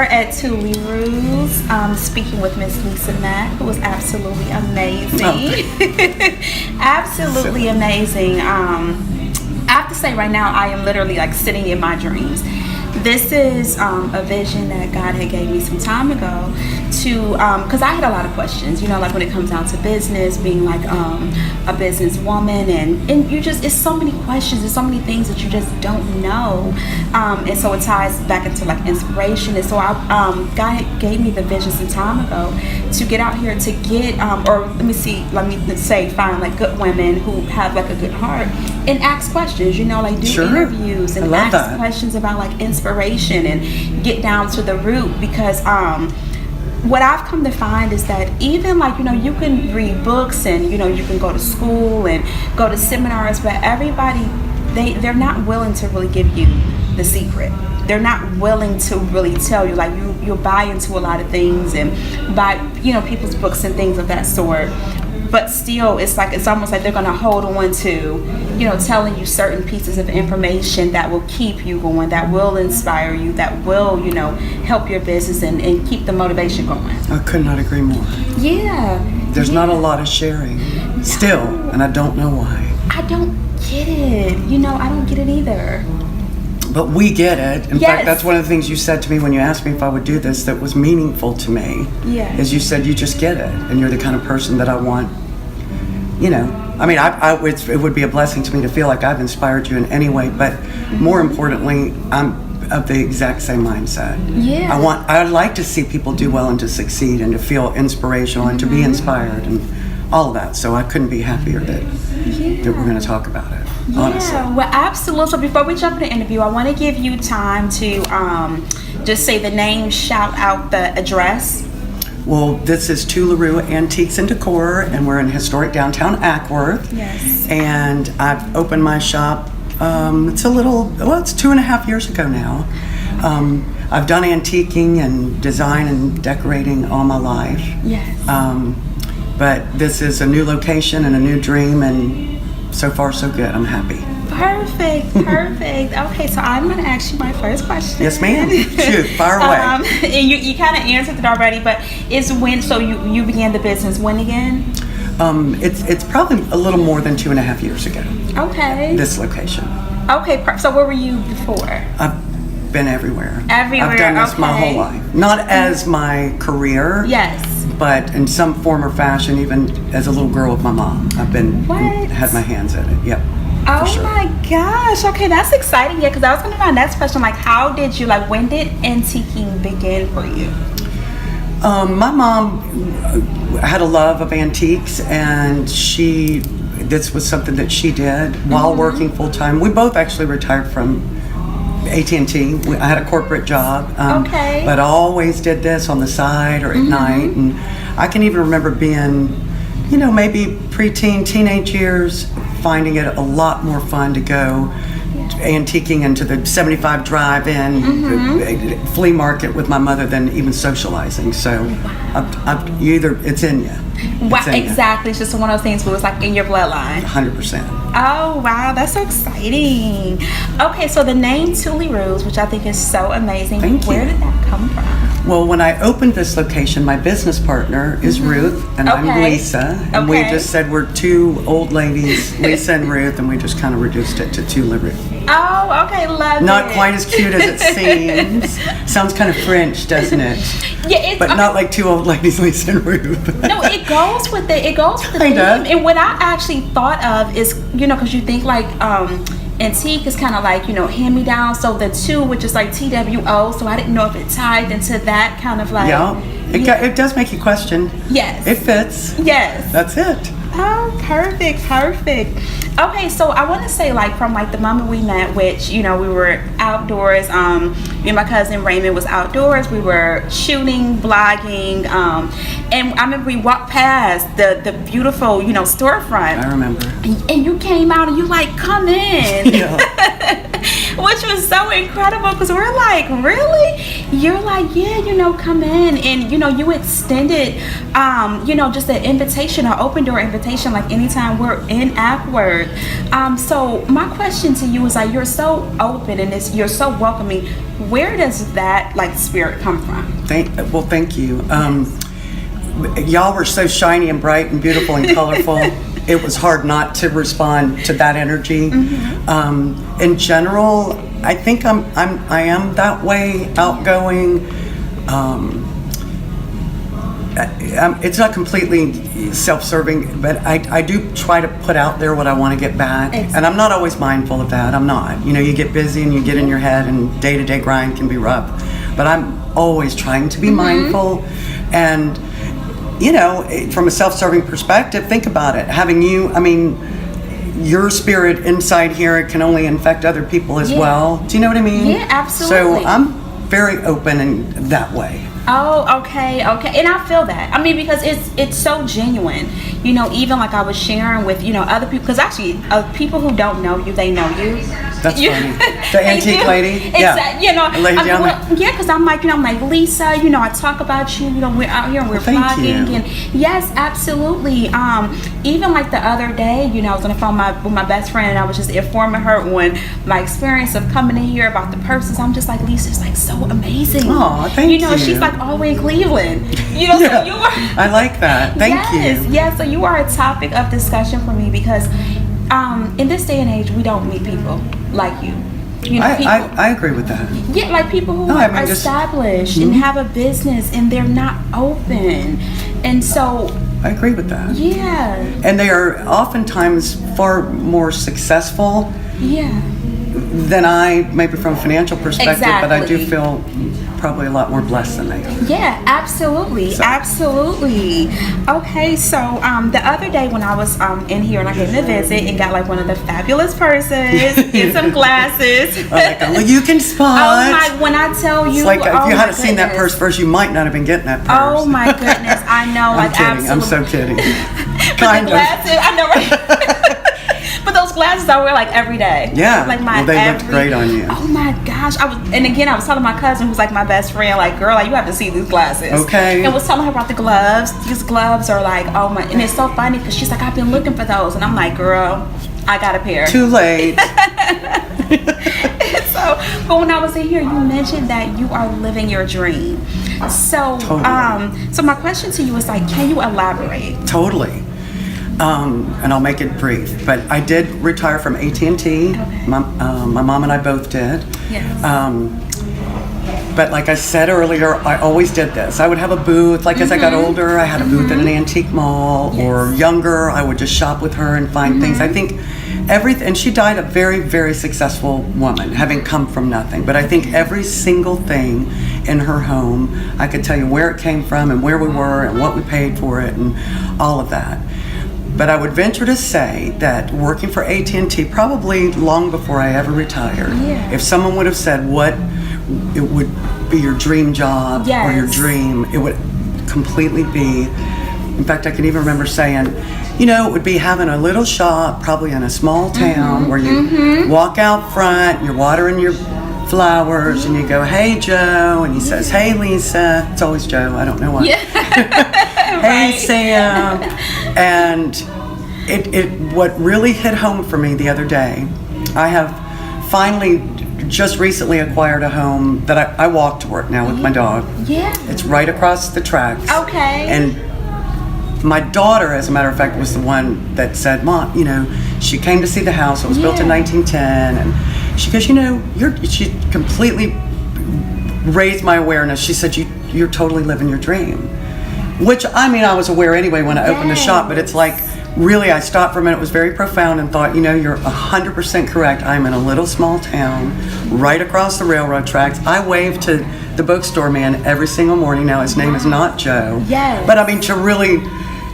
here at Tule Rules, speaking with Miss Lisa Mack, who was absolutely amazing. Absolutely amazing. I have to say right now, I am literally like sitting in my dreams. This is a vision that God had gave me some time ago to, because I had a lot of questions, you know, like when it comes down to business, being like a businesswoman, and you just, it's so many questions, there's so many things that you just don't know, and so it ties back into like inspiration. And so God gave me the vision some time ago to get out here to get, or let me say, find like good women who have like a good heart and ask questions, you know, like do interviews and ask questions about like inspiration and get down to the root, because what I've come to find is that even like, you know, you can read books and, you know, you can go to school and go to seminars, but everybody, they're not willing to really give you the secret. They're not willing to really tell you, like you'll buy into a lot of things and buy, you know, people's books and things of that sort. But still, it's almost like they're going to hold on to, you know, telling you certain pieces of information that will keep you going, that will inspire you, that will, you know, help your business and keep the motivation going. I could not agree more. Yeah. There's not a lot of sharing still, and I don't know why. I don't get it. You know, I don't get it either. But we get it. In fact, that's one of the things you said to me when you asked me if I would do this that was meaningful to me. Yeah. Is you said you just get it, and you're the kind of person that I want. You know, I mean, it would be a blessing to me to feel like I've inspired you in any way. But more importantly, I'm of the exact same mindset. Yeah. I'd like to see people do well and to succeed and to feel inspirational and to be inspired and all of that. So I couldn't be happier that we're going to talk about it. Honestly. Yeah, well, absolutely. So before we jump into the interview, I want to give you time to just say the name, shout out the address. Well, this is Tularoo Antiques and Decor, and we're in historic downtown Ackworth. Yes. And I've opened my shop, it's 2.5 years ago now. I've done antiquing and design and decorating all my life. Yes. But this is a new location and a new dream, and so far so good. I'm happy. Perfect. Okay, so I'm going to ask you my first question. Yes, ma'am. Shoot, fire away. And you kind of answered it already, but so you began the business when again? It's probably a little more than 2.5 years ago. Okay. This location. Okay, so where were you before? I've been everywhere. Everywhere, I've done this my whole life. Not as my career. Yes. But in some form or fashion, even as a little girl with my mom, I've had my hands in it. Yep. Oh sure. My gosh. Okay, that's exciting. Yeah, because that was going to be my next question. Like, when did antiquing begin for you? My mom had a love of antiques, and this was something that she did while working full time. We both actually retired from AT&T. I had a corporate job, but I always did this on the side or at night. And I can even remember being, you know, maybe preteen, teenage years, finding it a lot more fun to go antiquing into the 75 drive-in flea market with my mother than even socializing. So it's in you. Exactly. It's just one of those things where it's like in your bloodline. 100%. Oh, wow. That's so exciting. Okay, so the name Tule Rules, which I think is so amazing. Where did that come from? Well, when I opened this location, my business partner is Ruth, and I'm Lisa. And we just said we're two old ladies, Lisa and Ruth, and we just kind of reduced it to Tule Ruth. Oh, okay, love it. Not quite as cute as it seems. Sounds kind of French, doesn't it? Yeah, but not like two old ladies, Lisa and Ruth. No, it goes with it. It goes with the theme. And what I actually thought of is, you know, because you think like antique is kind of like, you know, hand me down. So the two, which is like TWO. So I didn't know if it tied into that kind of like. Yeah, it does make you question. Yes. It fits. Yes. That's it. Oh, perfect. Okay, so I want to say, like, from like the moment we met, which, you know, we were outdoors. Me and my cousin Raymond was outdoors. We were shooting, blogging, and I remember we walked past the beautiful, you know, storefront. I remember. And you came out and you like, come in. Yeah. Which was so incredible because we're like, really? You're like, yeah, you know, come in. And, you know, you extended, you know, just an invitation, an open door invitation, like anytime we're in Ackworth. So my question to you is like, you're so open and you're so welcoming. Where does that like spirit come from? Thank you. Y'all were so shiny and bright and beautiful and colorful. It was hard not to respond to that energy. In general, I think I am that way, outgoing. It's not completely self-serving, but I do try to put out there what I want to get back. Exactly. And I'm not always mindful of that. I'm not. You know, you get busy and you get in your head, and day-to-day grind can be rough. But I'm always trying to be mindful. And, you know, from a self-serving perspective, think about it. Having you, I mean, your spirit inside here, it can only infect other people as well. Do you know what I mean? Yeah, absolutely. So I'm very open in that way. Oh, okay, and I feel that. I mean, because it's so genuine. You know, even like I was sharing with, you know, other people, because actually, people who don't know you, they know you. That's funny. The antique lady? Exactly. You know, the lady down there. yeah, because I'm like, you know, I'm like, Lisa, you know, I talk about you, you know, we're out here and we're Thank vlogging. you. And yes, absolutely. Even like the other day, you know, I was on the phone with my best friend, and I was just informing her on my experience of coming in here about the purses. I'm just like, Lisa's like so amazing. Oh, thank you. You know, she's like all the way in Cleveland. You know, so you are. I like that. Thank you. Yes, so you are a topic of discussion for me because in this day and age, we don't meet people like you. You know, people, I agree with that. yeah, like people who No, I are mean, just- established and have a business and they're not open. And so, I agree with that. yeah, And they are oftentimes far more successful yeah. than I, maybe from a financial perspective, but I do Exactly. feel probably a lot more blessed than they are. Yeah, absolutely, So- absolutely. Okay, so the other day when I was in here and I came to visit and got like one of the fabulous purses and some glasses. Well, you can spot. Oh my! When I tell you, It's like if oh you my hadn't seen that goodness. purse first, you might not have been getting that purse. Oh my goodness! I know, I'm like kidding. I'm absolutely. so kidding. But Kind the of. glasses, I know, right? But those glasses I wear like every day. Yeah. Like my Well, they looked great on you. Oh my gosh! I was telling my cousin who's like my best friend, like, girl, like you have to see these glasses. Okay. And was telling her about the gloves. These gloves are like, oh my, and it's so funny because she's like, I've been looking for those, and I'm like, girl, I got a pair. Too late. So, but when I was in here, you mentioned that you are living your dream. So, Totally. so my question to you is like, can you elaborate? Totally. And I'll make it brief. But I did retire from AT&T. Okay. My mom and I both did. Yes. But like I said earlier, I always did this. I would have a booth. Like as I got older, I had a booth at an antique mall. Or younger, I would just shop with her and find things. I think everything. And she died a very, very successful woman, having come from nothing. But I think every single thing in her home, I could tell you where it came from and where we were and what we paid for it and all of that. But I would venture to say that working for AT&T, probably long before I ever retired, if someone would have said what it would be your dream job or your Yes. dream, it would completely be. In fact, I can even remember saying, you know, it would be having a little shop, probably in a small town, where you walk out front, you're watering your flowers, and you go, "Hey, Joe," and he says, "Hey, Lisa." It's always Joe. I don't know why. Hey, Sam. And what really hit home for me the other day, I have finally just recently acquired a home that I walk to work now with my dog. Yeah. It's right across the tracks. Okay. And my daughter, as a matter of fact, was the one that said, "Mom, you know," she came to see the house. It was built in 1910, and she goes, "You know, she completely raised my awareness." She said, "You're totally living your dream," which I mean, I was aware anyway when I opened the shop, but it's like, really, I stopped for a minute. It was very profound and thought, you know, you're 100% correct. I'm in a little small town right across the railroad tracks. I wave to the bookstore man every single morning. Now, his name is not Joe. Yes. But I mean, to really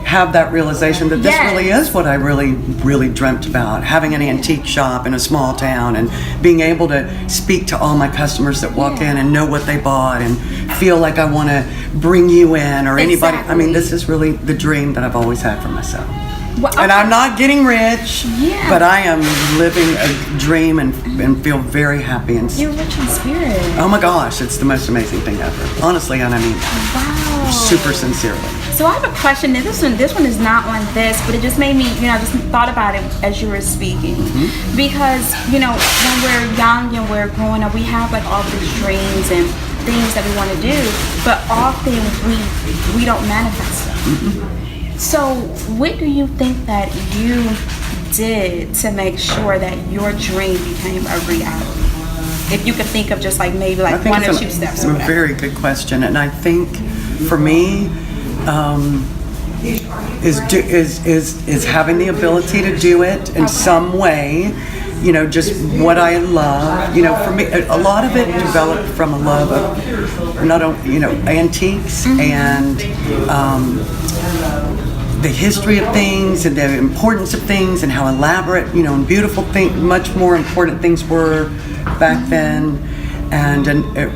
have that realization that this really is what I really, really dreamt about. Having an antique shop in a small town and being able to speak to all my customers that walk in and know what they bought and feel like I want to bring you in or anybody. I mean, this is really the dream that I've always had for myself. Well, And I'm not getting rich, Yeah. but I am living a dream and feel very happy. And You're rich in spirit. oh my gosh, it's the most amazing thing ever. Honestly, and I mean Wow. super sincerely. So I have a question. And this one is not on this, but it just made me, I just thought about it as you were speaking. Because, when we're young and we're growing up, we have like all these dreams and things that we want to do, but often we don't manifest them. So what do you think that you did to make sure that your dream became a reality? If you could think of just like maybe like one or two steps. It's a very good question, and I think for me, is having the ability to do it in some way. Just what I love. For me, a lot of it developed from a love of not only antiques and the history of things and the importance of things and how elaborate and beautiful things, much more important things were back then, and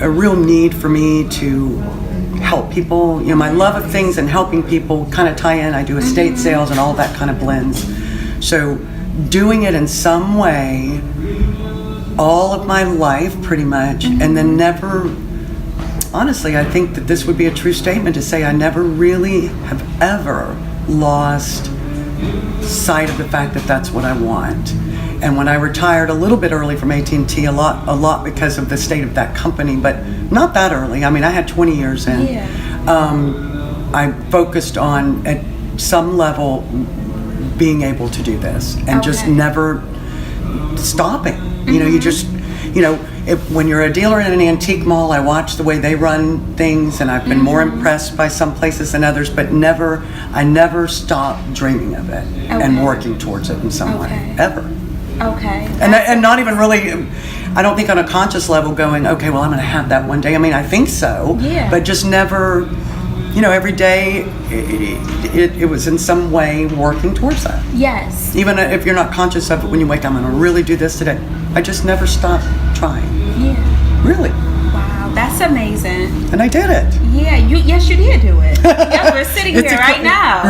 a real need for me to help people. My love of things and helping people kind of tie in. I do estate sales and all that kind of blends. So doing it in some way all of my life pretty much, and then never, honestly, I think that this would be a true statement to say I never really have ever lost sight of the fact that that's what I want. And when I retired a little bit early from AT&T, a lot because of the state of that company, but not that early. I mean, I had 20 years in. Yeah. I focused on, at some level, being able to do this and just never stopping. You just, when you're a dealer in an antique mall, I watch the way they run things, and I've been more impressed by some places than others, but I never stopped dreaming of it and working towards it in some way, ever. Okay. And not even really, I don't think on a conscious level going, okay, well, I'm going to have that one day. I mean, I think so, but just never, every day it was in some way working towards that. Yes. Even if you're not conscious of it when you wake up, I'm going to really do this today. I just never stopped trying. Yeah. Really. Wow, that's amazing. And I did it. Yeah, yes, you did do it. Yes, we're sitting here right now.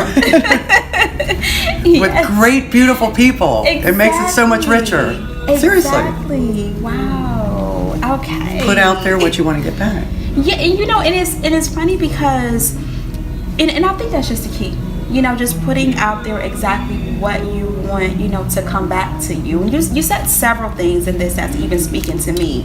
With great, beautiful people. Exactly. It makes it so much richer. Seriously. Exactly. Wow. Okay. Put out there what you want to get back. Yeah, and it's funny because, and I think that's just the key. Just putting out there exactly what you want, to come back to you. And you said several things in this that's even speaking to me.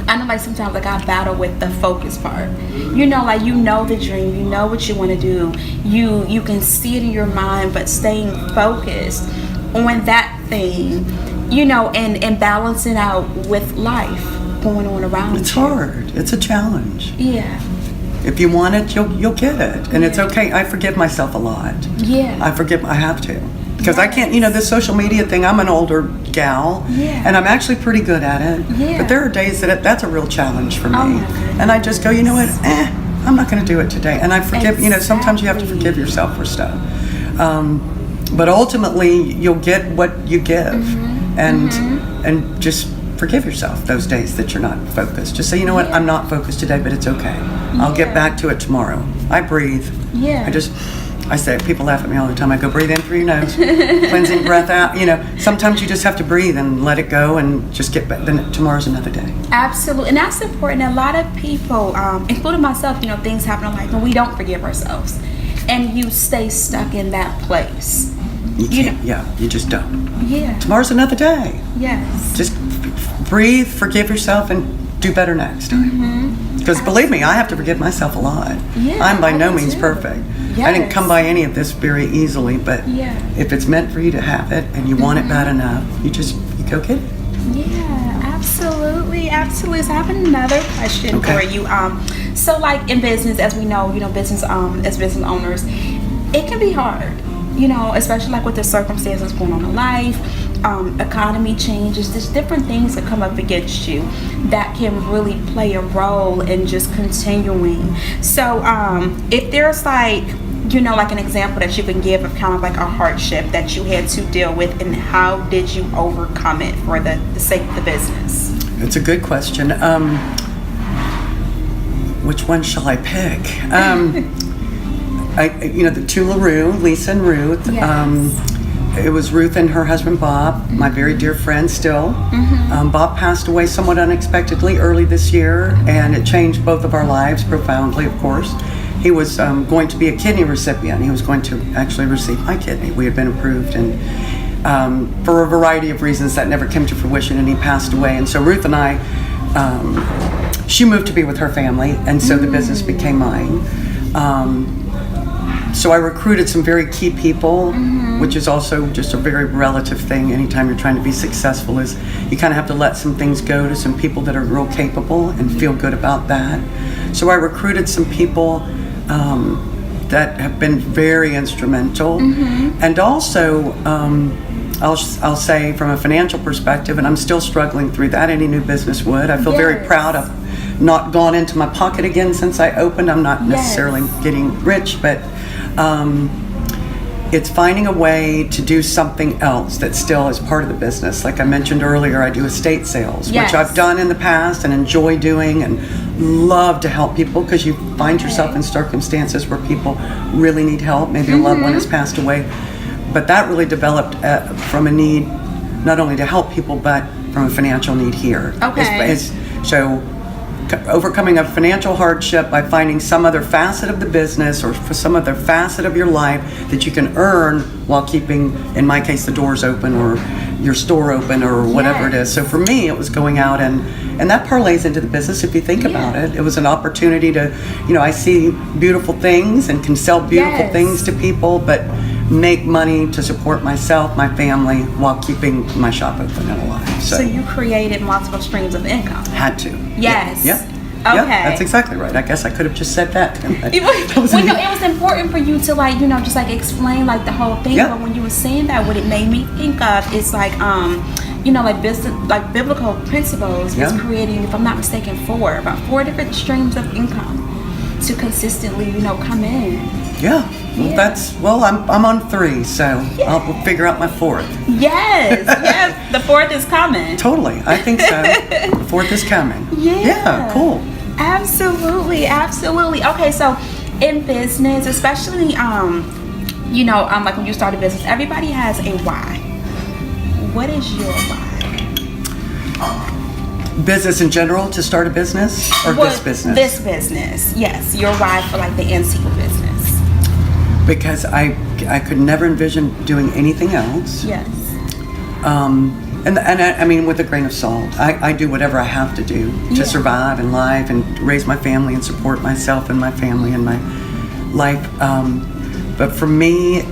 I know, like, sometimes, like, I battle with the focus part. Like, the dream, you know what you want to do. You can see it in your mind, but staying focused on that thing, and balancing out with life going on around you. It's hard. It's a challenge. Yeah. If you want it, you'll get it. And it's okay. I forgive myself a lot. Yeah. I have to. Because I can't, this social media thing, I'm an older gal. Yeah. And I'm actually pretty good at it. Yeah. But there are days that's a real challenge for me. Oh my goodness. And I just go, you know what, I'm not going to do it today. And I forgive, sometimes you have to forgive yourself for stuff. But ultimately, you'll get what you give. And just forgive yourself those days that you're not focused. Just say, you know what, I'm not focused today, but it's okay. I'll get back to it tomorrow. I breathe. Yeah. I say, people laugh at me all the time. I go, breathe in through your nose, cleansing breath out. Sometimes you just have to breathe and let it go and just get back. Then tomorrow's another day. Absolutely. And that's important. A lot of people, including myself, things happen in life and we don't forgive ourselves. And you stay stuck in that place. You can't, you just don't. Yeah. Tomorrow's another day. Yes. Just breathe, forgive yourself, and do better next time. Because believe me, I have to forgive myself a lot. Yeah, I'm by I no do means too. perfect. Yes. I didn't come by any of this very easily, but if it's meant for you to have it and you want it bad enough, you go get it. Yeah, absolutely. So I have another question for you. So like in business, as we know, business as business owners, it can be hard. Especially like with the circumstances going on in life, economy changes, there's different things that come up against you that can really play a role in just continuing. So if there's like an example that you can give of kind of like a hardship that you had to deal with, and how did you overcome it for the sake of the business? It's a good question. Which one shall I pick? The two LaRue, Lisa and Ruth. Yes. It was Ruth and her husband Bob, my very dear friend still. Bob passed away somewhat unexpectedly early this year, and it changed both of our lives profoundly, of course. he was going to be a kidney recipient. He was going to actually receive my kidney. We had been approved, and for a variety of reasons that never came to fruition, and he passed away. And so Ruth and I, she moved to be with her family, and so the business became mine. So I recruited some very key people, which is also just a very relative thing. Anytime you're trying to be successful, is you kind of have to let some things go to some people that are real capable and feel good about that. So I recruited some people that have been very instrumental, and also I'll say from a financial perspective, and I'm still struggling through that. Any new business would. I feel very proud of not gone into my pocket again since I opened. I'm not necessarily getting rich, but it's finding a way to do something else that still is part of the business. Like I mentioned earlier, I do estate sales, which I've done in the past and enjoy doing and love to help people, because you find yourself in circumstances where people really need help. Maybe a loved one has passed away. But that really developed from a need not only to help people, but from a financial need here. So overcoming a financial hardship by finding some other facet of the business or for some other facet of your life that you can earn while keeping, in my case, the doors open or your store open or whatever it is. So for me, it was going out and that parlays into the business if you think about it. It was an opportunity to, I see beautiful things and can sell beautiful things to people, but make money to support myself, my family, while keeping my shop open and alive. So you created multiple streams of income. Had to. Yes. Yeah. Okay. Yeah, that's exactly right. I guess I could have just said that. It was important for you to just explain the whole thing. But when you were saying that, what it made me think of is business, biblical principles is creating, if I'm not mistaken, about four different streams of income to consistently, come in. Yeah. Well, I'm on 3, so I'll figure out my 4th. Yes, the 4th is coming. Totally, I think so. The 4th is coming. Yeah, cool. Absolutely. Okay, so in business, especially, like when you start a business, everybody has a why. What is your why? Business in general, to start a business, or this business? This business, yes. Your why for the NCO business. Because I could never envision doing anything else. Yes. And I mean, with a grain of salt, I do whatever I have to do to survive in life and raise my family and support myself and my family and my life. But for me,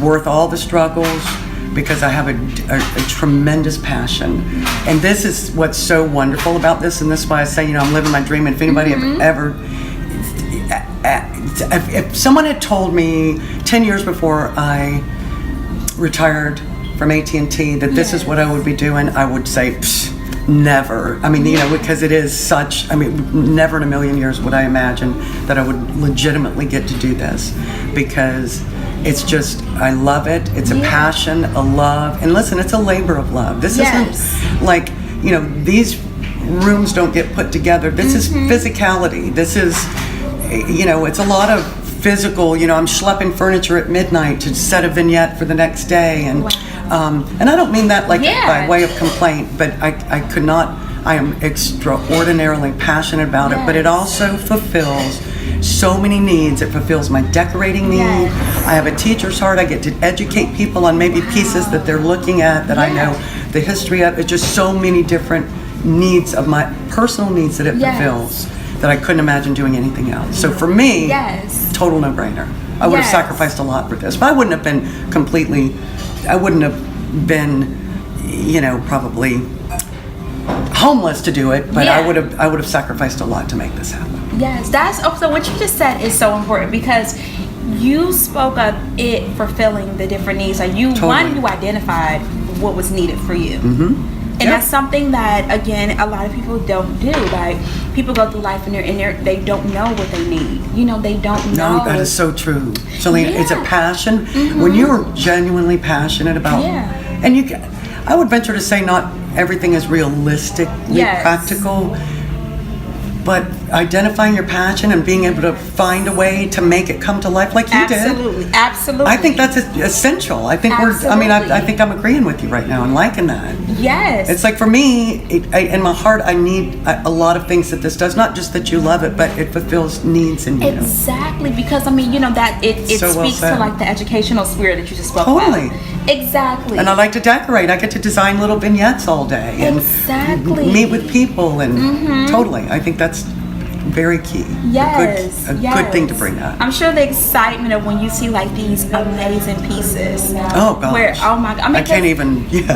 worth all the struggles, because I have a tremendous passion. And this is what's so wonderful about this, and this is why I say, I'm living my dream. And if anybody if someone had told me 10 years before I retired from AT&T that this is what I would be doing, I would say, never. I mean, because it is such, never in a million years would I imagine that I would legitimately get to do this, because it's just, I love it. It's a passion, a love. And listen, it's a labor of love. This isn't like, these rooms don't get put together. This is physicality. This is, it's a lot of physical, I'm schlepping furniture at midnight to set a vignette for the next day. And and I don't mean that by way of complaint, but I am extraordinarily passionate about it, but it also fulfills so many needs. It fulfills my decorating need. I have a teacher's heart. I get to educate people on maybe pieces that they're looking at that I know the history of. It's just so many different needs of my personal needs that it fulfills, that I couldn't imagine doing anything else. So for me, total no-brainer. I would have sacrificed a lot for this, but I wouldn't have been probably homeless to do it, but I would have sacrificed a lot to make this happen. Yes, so what you just said is so important, because you spoke of it fulfilling the different needs. Like you identified what was needed for you. And that's something that, again, a lot of people don't do. Like, people go through life and they don't know what they need. They don't know. No, that is so true. Selena, it's a passion. When you're genuinely passionate about, and I would venture to say not everything is realistically practical, but identifying your passion and being able to find a way to make it come to life like you did. Absolutely. I think that's essential. I think I think I'm agreeing with you right now and liking that. Yes. It's like for me, in my heart, I need a lot of things that this does. Not just that you love it, but it fulfills needs in you. Exactly, because I mean, that it So well speaks said. to like the educational spirit that you just spoke Totally. about. Exactly. And I like to decorate. I get to design little vignettes all day. And Exactly. meet with people and totally. I think that's very key. Yes, A good thing to bring up. I'm sure the excitement of when you see like these amazing pieces. Oh gosh. Where my God, I mean, I can't even. Yeah.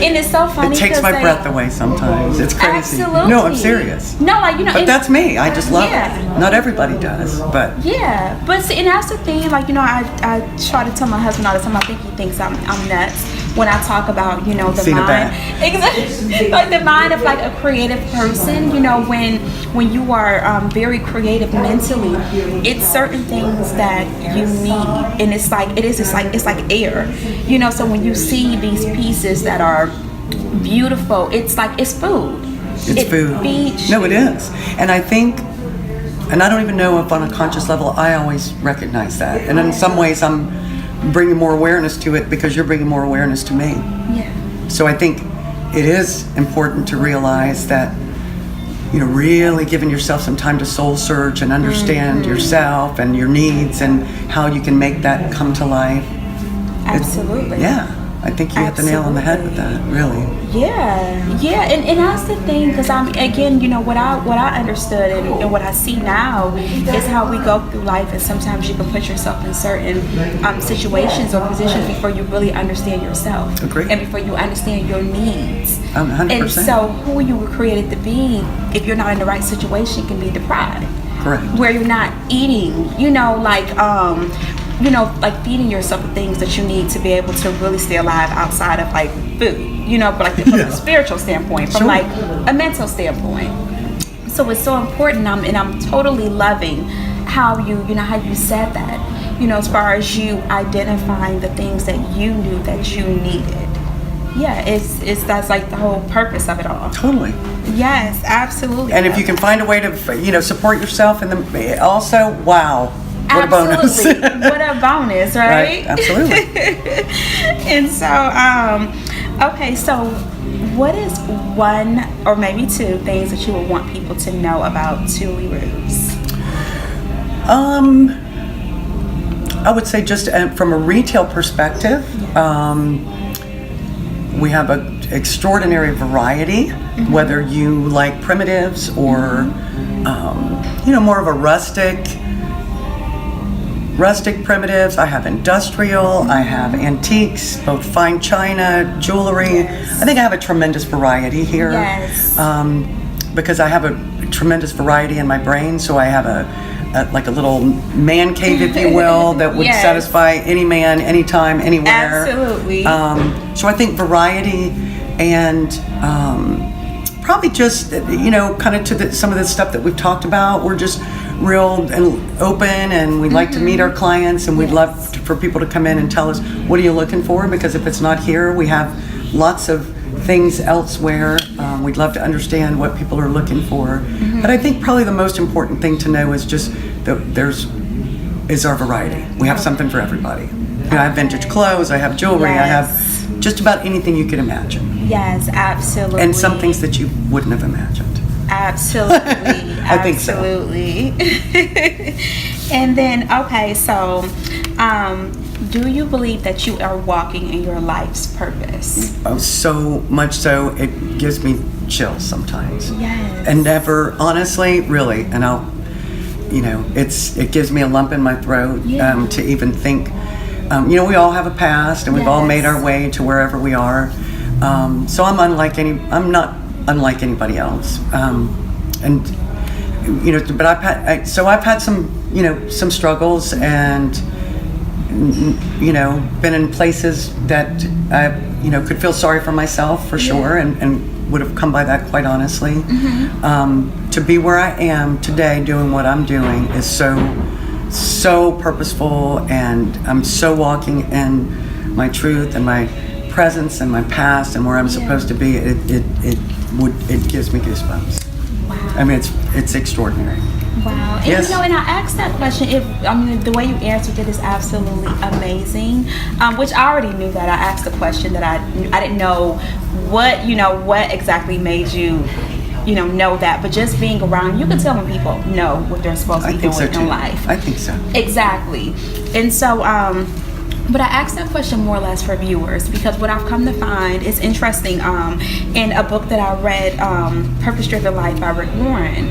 And it's so funny. It takes 'cause my they- breath away sometimes. It's crazy. Absolutely. No, I'm serious. No, like But and- that's me. I just love Yeah. it. Not everybody does, but Yeah, but see, and that's the thing. Like I try to tell my husband all the time. I think he thinks I'm nuts when I talk about the Seen it mind. back. Exactly, like the mind of like a creative person. When you are very creative mentally, it's certain things that you need, and it's like air. So when you see these pieces that are beautiful, it's like it's food. it's food. Feeds No, it you. is. And I think, and I don't even know if on a conscious level, I always recognize that. And in some ways, I'm bringing more awareness to it because you're bringing more awareness to me. Yeah. So I think it is important to realize that, really giving yourself some time to soul search and understand yourself and your needs and how you can make that come to life. Absolutely. Yeah, I think you hit the nail on the head with that, really. Yeah, and that's the thing, because again, what I understood and what I see now is how we go through life, and sometimes you can put yourself in certain situations or positions before you really understand yourself. Agreed. And before you understand your needs. 100%. And so who you were created to be, if you're not in the right situation, can be deprived. Correct. Where you're not eating, like feeding yourself the things that you need to be able to really stay alive outside of like food, but like from Yeah. a spiritual standpoint, from Sure. like a mental standpoint. So it's so important, and I'm totally loving how you said that, as far as you identifying the things that you knew that you needed. Yeah, that's like the whole purpose of it all. Totally. Yes, absolutely. And if you can find a way to, support yourself, and then also, wow, what a bonus. Absolutely. What a bonus, right? Right, absolutely. And so, okay, so what is one or maybe two things that you would want people to know about Tuli Roots? I would say just from a retail perspective, we have an extraordinary variety, whether you like primitives or, more of a rustic primitives. I have industrial, I have antiques, both fine china, jewelry. Yes. I think I have a tremendous variety here. Yes. Because I have a tremendous variety in my brain, so I have a little man cave, if you will, that would Yes. satisfy any man, anytime, anywhere. Absolutely. So I think variety and probably just, kind of to some of the stuff that we've talked about. We're just real and open, and we'd like to meet our clients, and we'd love for people to come in and tell us, what are you looking for? Because if it's not here, we have lots of things elsewhere. We'd love to understand what people are looking for. But I think probably the most important thing to know is just that is our variety. We have something for everybody. I have vintage clothes, I have jewelry, I have just about anything you could imagine. Yes, absolutely. And some things that you wouldn't have imagined. Absolutely. I think so. Absolutely. And then, okay, so do you believe that you are walking in your life's purpose? Oh, so much so, it gives me chills sometimes. Yes. And never, honestly, really, and it gives me a lump in my throat to even think. We all have a past, and we've all made our way to wherever we are. So I'm not unlike anybody else. But I've had some struggles, and been in places that I could feel sorry for myself for sure, and would have come by that quite honestly. To be where I am today doing what I'm doing is so purposeful, and I'm so walking in my truth and my presence and my past and where I'm supposed to be. It gives me goosebumps. Wow. I mean, it's extraordinary. Wow. And Yes. and I asked that question, the way you answered it is absolutely amazing, which I already knew that. I asked the question that I didn't know what exactly made you, know that, but just being around, you can tell when people know what they're supposed to be doing in life. I think so. Exactly. And so, but I asked that question more or less for viewers because what I've come to find is interesting. In a book that I read, Purpose Driven Life by Rick Warren,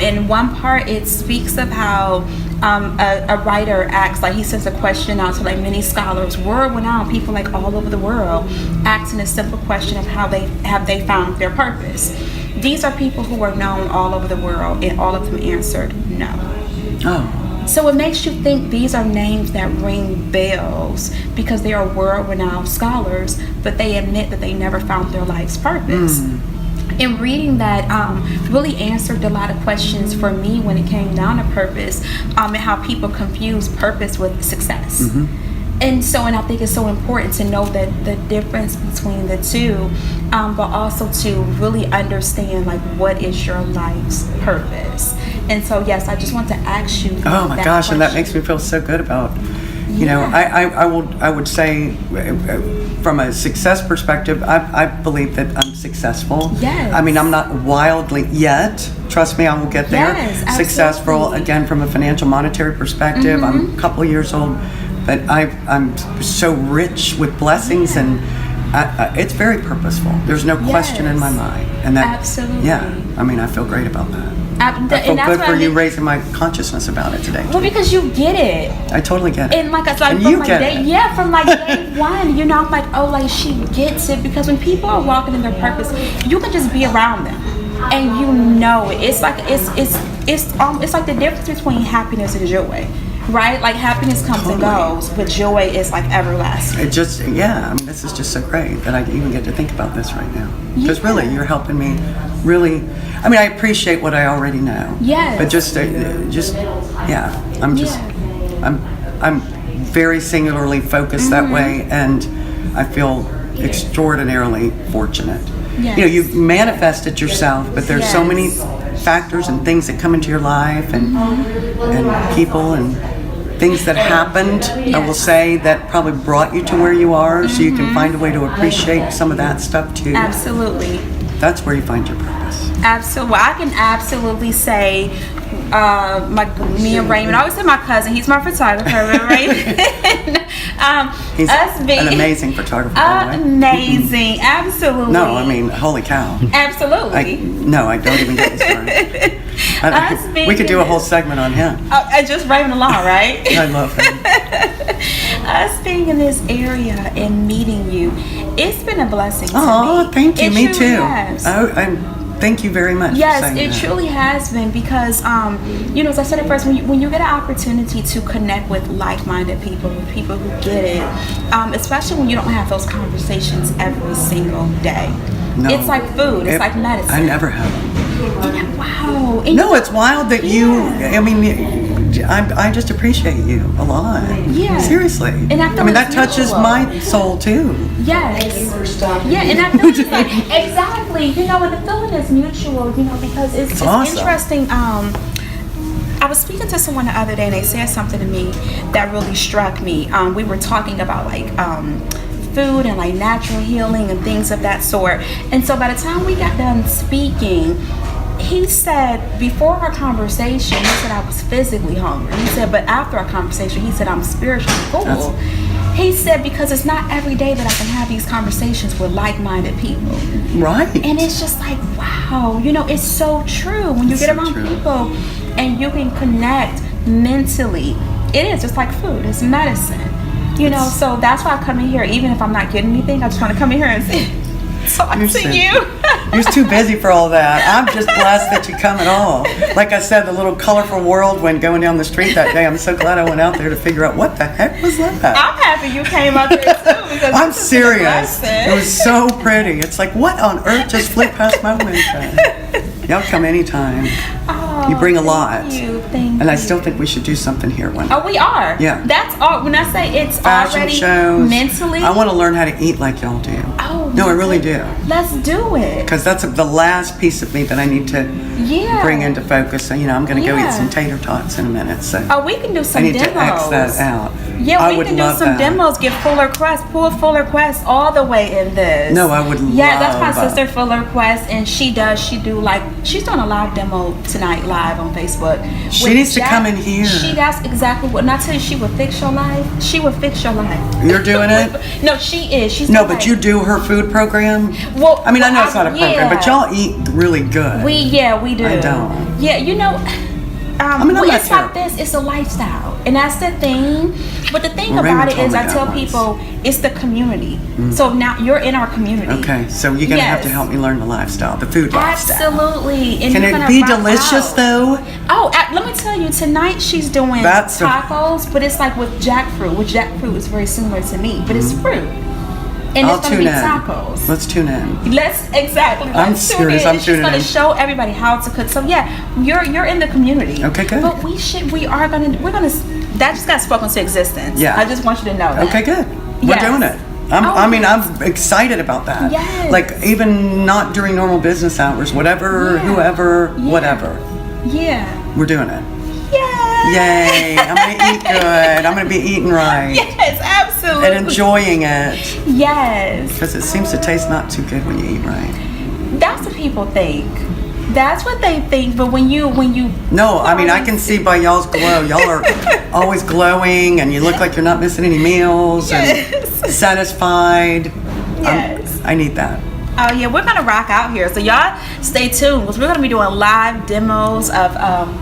in one part it speaks of how a writer asks, like he sends a question out to like many scholars, world-renowned people like all over the world, asking a simple question of how they found their purpose. These are people who are known all over the world, and all of them answered no. Oh. So it makes you think these are names that ring bells because they are world-renowned scholars, but they admit that they never found their life's purpose. And reading that really answered a lot of questions for me when it came down to purpose, and how people confuse purpose with success. And I think it's so important to know that the difference between the two, but also to really understand like what is your life's purpose. And so yes, I just want to ask you. Oh my gosh, and that makes me feel so good about, I would say from a success perspective, I believe that I'm successful. Yes. I mean, I'm not wildly yet. Trust me, I will get there. Yes, Successful, absolutely. again, from a financial monetary perspective. I'm a couple of years old, but I'm so rich with blessings, and it's very purposeful. There's no question in my mind. And that, absolutely. Yeah, I mean, I feel great about that. I feel and that's good what for I you mean. raising my consciousness about it today. Well, because you get it. I totally get it. And like I said, And from you like get day, it. yeah, from like day one, I'm like, oh, like she gets it, because when people are walking in their purpose, you can just be around them, and you know it. It's like it's like the difference between happiness and joy, right? Like happiness comes and goes, but joy is like everlasting. It just, I mean, this is just so great that I even get to think about this right now. Because really, you're helping me really, I mean, I appreciate what I already know. Yes. But I'm very singularly focused that way, and I feel extraordinarily fortunate. Yes. You've manifested yourself, but there's so many factors and things that come into your life, and people and things that happened, I will say, that probably brought you to where you are, so you can find a way to appreciate some of that stuff too. Absolutely. That's where you find your purpose. Absolutely. Well, I can absolutely say, me and Raymond, I always say my cousin, he's my photographer, Raymond. He's an amazing photographer, by the way. Amazing, absolutely. No, I mean, holy cow. Absolutely. I don't even get me started. We could do a whole segment on him. Just Raymond alone, right? I love him. Us being in this area and meeting you, it's been a blessing to me. Oh, thank you. It Me truly too. has. Thank you very much. Yes, for saying it that. truly has been, because as I said at first, when you get an opportunity to connect with like-minded people, with people who get it, especially when you don't have those conversations every single day. No. It's like food. It's like medicine. I never have. Wow. No, it's wild that I just appreciate you a lot. Yeah. Seriously. And I feel that it's touches mutual. my soul too. Yes. Yeah, and I feel it's like, exactly. And the feeling is mutual, because it's awesome. interesting. I was speaking to someone the other day, and they said something to me that really struck me. We were talking about food and like natural healing and things of that sort. And so by the time we got done speaking, he said, before our conversation, he said I was physically hungry. He said, but after our conversation, he said I'm spiritually full. He said, because it's not every day that I can have these conversations with like-minded people. Right. And it's just like, wow, it's so true. When you get around people and you can connect mentally, it is just like food. It's medicine. So that's why I come in here, even if I'm not getting anything, I just want to come in here and talk to you. You're too busy for all that. I'm just blessed that you come at all. Like I said, the little colorful world when going down the street that day, I'm so glad I went out there to figure out what the heck was that. I'm happy you came out there too, because I'm serious. It was so pretty. It's like, what on earth just flew past my window? Y'all come anytime. Oh, you bring a lot. Thank and I you. still think we should do something here one day. Oh, we are. Yeah. That's all. When I say it's Fashion already shows. mentally. I want to learn how to eat like y'all do. Oh No, I really do. Let's do it. Because that's the last piece of me that I need to Yeah. bring into focus. So, you know, I'm going to go Yeah. eat some tater tots in a minute. So Oh, we can do I some need demos. to X that out. Yeah, I we would can do love some that. demos. Get Fuller Quest, pull Fuller Quest all the way in this. No, I would Yeah, that's my love sister Fuller Quest, and she's doing a live demo tonight live on Facebook. She with needs to come in here. That's exactly what. And I tell you, she will fix your life. She will fix your life. You're doing it? No, she is. She's No, like- but you do her food program? Well, I mean, I know it's not a program, yeah. but y'all eat really good. We do. I don't. Yeah, you know, I'm not it's like terrible. this. It's a lifestyle, and that's the thing. But the thing Well, Raymond about it told is, me I that tell once. people it's the community. So now you're in our community. Okay, so you're going to have to Yes. help me learn the lifestyle, the food lifestyle. Absolutely. And Can you're it gonna be rock delicious, out. though? Oh, let me tell you, tonight she's doing That's a- tacos, but it's like with jackfruit, which jackfruit is very similar to me, but it's fruit. And I'll it's gonna tune be in. tacos. Let's tune in. Exactly. I'm Let's tune serious, in. I'm She's tuning gonna in. show everybody how to cook. So yeah, you're in the community. Okay, good. But we're gonna that just got spoken to existence. Yeah. I just want you to know that. Okay, good. We're Yes. doing it. Oh, I mean, I'm excited about that. Yes. Like, even not during normal business hours, whatever, Yeah. whoever, Yeah. whatever. Yeah. We're doing it. Yeah. Yay. I'm going to eat good. I'm going to be eating right. Yes, absolutely. And enjoying it. Yes. Because it seems to taste not too good when you eat right. That's what people think. That's what they think. But when you No, I mean, I can see by y'all's glow. Y'all are always glowing and you look like you're not missing any meals Yes. and satisfied. Yes. I need that. Oh yeah, we're gonna rock out here. So y'all stay tuned because we're gonna be doing live demos of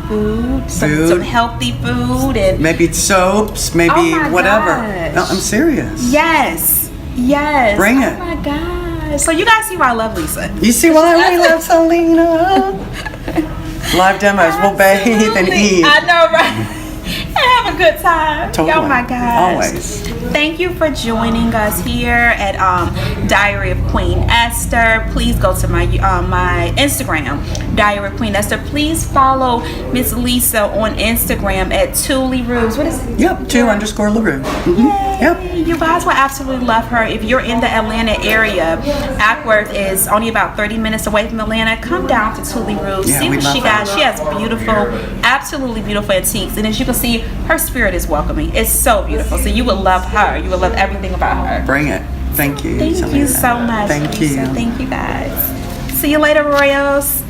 food, some healthy food, and Maybe soaps, maybe Oh my whatever. gosh. No, I'm serious. yes. Bring it. Oh my gosh. So you guys see why I love Lisa. You see why we love Selena? Live demos. We'll bathe and Absolutely. eat. I know, right? And have a good time. Totally. Oh my gosh. Always. Thank you for joining us here at Diary of Queen Esther. Please go to my my Instagram, Diary of Queen Esther. Please follow Miss Lisa on Instagram at Tuli Rubes. What is it? Yep, 2_LaRue. Yep. You guys will absolutely love her. If you're in the Atlanta area, Ackworth is only about 30 minutes away from Atlanta. Come down to Tuli Rubes. Yeah, See we what love she her. got. She has beautiful, absolutely beautiful antiques. And as you can see, her spirit is welcoming. It's so beautiful. So you will love her. You will love everything about her. Bring it. Thank you. Thank you so much. Thank Lisa. you. Thank you guys. See you later, Royals.